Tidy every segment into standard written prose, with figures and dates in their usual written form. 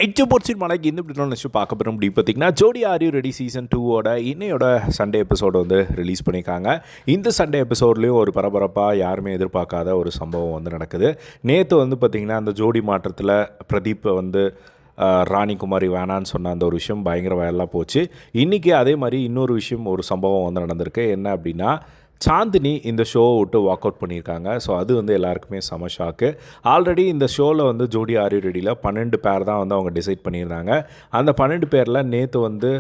எச்சபோர்ட்ஸின் மலைக்கு இந்த இப்படி நினச்சி பார்க்க போகிறோம் அப்படி பார்த்தீங்கன்னா ஜோடி ஆர் யூ ரெடி சீசன் 2 இன்னையோட சண்டே எபிசோடு வந்து ரிலீஸ் பண்ணியிருக்காங்க. இந்த சண்டே எபிசோட்லேயும் ஒரு பரபரப்பாக யாருமே எதிர்பார்க்காத ஒரு சம்பவம் வந்து நடக்குது. நேற்று வந்து பார்த்திங்கன்னா அந்த ஜோடி மாற்றத்தில் பிரதீப் வந்து ராணிகுமாரி வேணான்னு சொன்ன அந்த ஒரு விஷயம் பயங்கர வயலாக போச்சு. இன்றைக்கி அதே மாதிரி இன்னொரு விஷயம் ஒரு சம்பவம் வந்து நடந்திருக்கு. என்ன அப்படின்னா சாந்தினி இந்த ஷோவை விட்டு வாக் அவுட் பண்ணியிருக்காங்க. ஸோ அது வந்து எல்லாருக்குமே செம ஷாக்கு. ஆல்ரெடி இந்த ஷோவில் வந்து ஜோடி ஆர் யூ ரெடியில் 12 பேர் தான் வந்து அவங்க டிசைட் பண்ணியிருந்தாங்க. அந்த 12 பேரில் நேற்று வந்து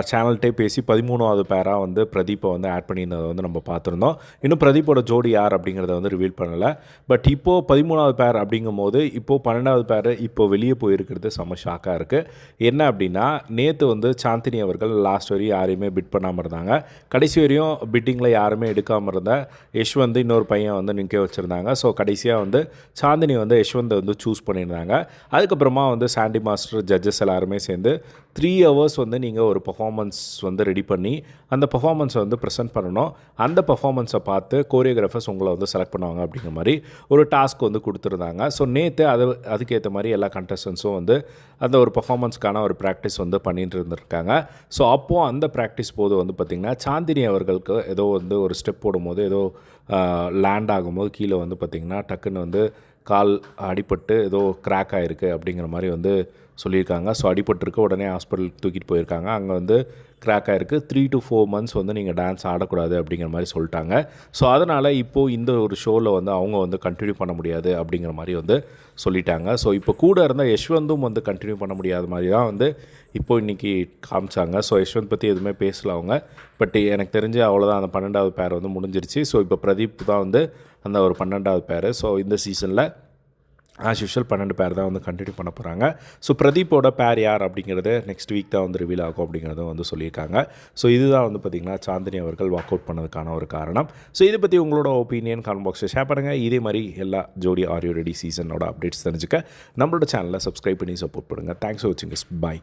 சேனல்கிட்டே பேசி 13வது பேராக வந்து பிரதீப்பை வந்து ஆட் பண்ணியிருந்ததை வந்து நம்ம பார்த்துருந்தோம். இன்னும் பிரதீப்போட ஜோடி யார் அப்படிங்கிறத வந்து ரிவீல் பண்ணலை. பட் இப்போது 13வது பேர் அப்படிங்கும் போது இப்போது 12வது பேர் இப்போது வெளியே போயிருக்கிறது செம்ம ஷாக்காக இருக்குது. என்ன அப்படின்னா நேற்று வந்து சாந்தினி அவர்கள் லாஸ்ட் வரையும் யாரையுமே பிட் பண்ணாமல் இருந்தாங்க. கடைசி வரையும் பிட்டிங்கில் யாருமே எடுக்காமல் இருந்த யஷ்வந்த் இன்னொரு பையன் வந்து நிற்க வச்சுருந்தாங்க. ஸோ கடைசியாக வந்து சாந்தினி வந்து யஷ்வந்தை வந்து சூஸ் பண்ணியிருந்தாங்க. அதுக்கப்புறமா வந்து சாண்டி மாஸ்டர் ஜட்ஜஸ் எல்லாருமே சேர்ந்து 3 hours வந்து நீங்கள் ஒரு பர்ஃபார்மன்ஸ் வந்து ரெடி பண்ணி அந்த பர்ஃபார்மன்ஸை வந்து ப்ரெசென்ட் பண்ணணும். அந்த பர்ஃபார்மன்ஸை பார்த்து கோரியோகிராஃபர்ஸ் உங்களை வந்து செலக்ட் பண்ணுவாங்க அப்படிங்கிற மாதிரி ஒரு டாஸ்க் வந்து கொடுத்துருந்தாங்க. ஸோ நேற்று அதுக்கேற்ற மாதிரி எல்லா கண்டஸ்டன்ஸும் வந்து அந்த ஒரு பர்ஃபார்மன்ஸ்க்கான ஒரு ப்ராக்டிஸ் வந்து பண்ணிட்டு இருந்திருக்காங்க. ஸோ அப்போது அந்த ப்ராக்டிஸ் போது வந்து பார்த்திங்கன்னா சாந்தினி அவர்களுக்கு ஏதோ வந்து ஒரு ஸ்டெப் போடும்போது ஏதோ லேண்ட் ஆகும்போது கீழே வந்து பார்த்திங்கன்னா டக்குன்னு வந்து கால் அடிபட்டு ஏதோ கிராக் ஆகிருக்கு அப்படிங்கிற மாதிரி வந்து சொல்லியிருக்காங்க. ஸோ அடிபட்டிருக்கு, உடனே ஹாஸ்பிட்டலுக்கு தூக்கிட்டு போயிருக்காங்க. அங்கே வந்து கிராக் ஆகிருக்கு, 3 to 4 months வந்து நீங்கள் டான்ஸ் ஆடக்கூடாது அப்படிங்கிற மாதிரி சொல்லிட்டாங்க. ஸோ அதனால் இப்போது இந்த ஒரு ஷோவில் வந்து அவங்க வந்து கண்டினியூ பண்ண முடியாது அப்படிங்கிற மாதிரி வந்து சொல்லிட்டாங்க. ஸோ இப்போ கூட இருந்தால் யஷ்வந்தும் வந்து கண்டினியூ பண்ண முடியாத மாதிரி தான் வந்து இப்போது இன்றைக்கி காமிச்சாங்க. ஸோ யஷ்வந்த் பற்றி எதுவுமே பேசல அவங்க. பட் எனக்கு தெரிஞ்சு அவ்வளோதான், அந்த 12வது பேர் வந்து முடிஞ்சிருச்சு. ஸோ இப்போ பிரதீப் தான் வந்து அந்த ஒரு 12வது பேர். ஸோ இந்த சீசனில் ஆஸ் யூஷுவல் 12 பேர் தான் வந்து கண்டினியூ பண்ண போகிறாங்க. ஸோ பிரதீப்போட பேர் யார் அப்படிங்கிறது நெக்ஸ்ட் வீக் தான் வந்து ரிவீல் ஆகும் அப்படிங்கிறத வந்து சொல்லியிருக்காங்க. ஸோ இதுதான் வந்து பார்த்திங்கன்னா சாந்தினி அவர்கள் வாக் அவுட் பண்ணதுக்கான ஒரு காரணம். ஸோ இதை பற்றி உங்களோட ஒப்பீனியன் கமெண்ட் பாக்ஸில் ஷேர் பண்ணுங்கள். இதே மாதிரி எல்லா ஜோடி ஆர் யூ ரெடி சீசனோட அப்டேட்ஸ் தெரிஞ்சுக்க நம்மளோட சேனலை சப்ஸ்கிரைப் பண்ணி சப்போர்ட் பண்ணுங்கள். தேங்க்ஸ் ஃபார் வாட்சிங். பை.